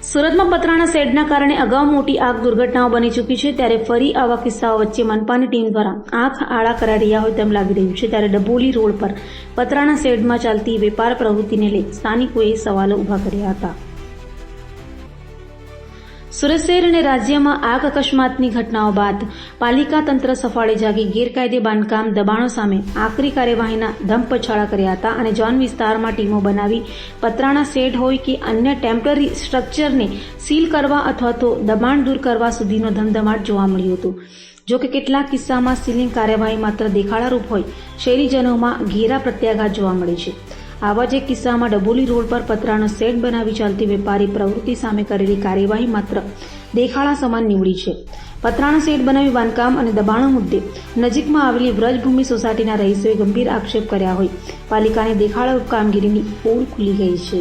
સુરતમાં પતરાના શેડના કારણે અગાઉ મોટી આગ દુર્ઘટનાઓ બની ચૂકી છે, ત્યારે ફરી આવા કિસ્સાઓ વચ્ચે મનપાની ટીમ દ્વારા આંખ આડા કરાઈ રહ્યા હોય તેમ લાગી રહ્યું છે। ત્યારે ડભોલી રોડ પર પતરાના શેડમાં ચાલતી વેપાર પ્રવૃત્તિને લઈ સ્થાનિકોએ સવાલો ઉભા કર્યા હતા। સુરત શહેર અને રાજ્યમાં આગ અકસ્માતની ઘટનાઓ બાદ પાલિકા તંત્ર સફાળે જાગી ગેરકાયદે બાંધકામ દબાણો સામે આકરી કાર્યવાહીના ધમપછાડા કર્યા હતા અને ઝોન વિસ્તારમાં ટીમો બનાવી પતરાના શેડ હોય કે અન્ય ટેમ્પરરી સ્ટ્રક્ચરને સીલ કરવા અથવા તો દબાણ દૂર કરવા સુધીનો ધમધમાટ જોવા મળ્યો હતો। જો કે કેટલાક કિસ્સામાં સીલિંગ કાર્યવાહી માત્ર દેખાડારૂપ હોય શહેરીજનોમાં ઘેરા પ્રત્યાઘાત જોવા મળે છે। આવા જ એક કિસ્સામાં ડભોલી રોડ પર પતરાનો શેડ બનાવી ચાલતી વેપારી પ્રવૃત્તિ સામે કરેલી કાર્યવાહી માત્ર દેખાડા સમાન નીવડી છે। પતરાનો શેડ બનાવી બાંધકામ અને દબાણો મુદ્દે નજીકમાં આવેલી વ્રજભૂમિ સોસાયટીના રહીશોએ ગંભીર આક્ષેપ કર્યા હોય પાલિકાની દેખાડારૂપ કામગીરીની પોલ ખુલી ગઈ છે।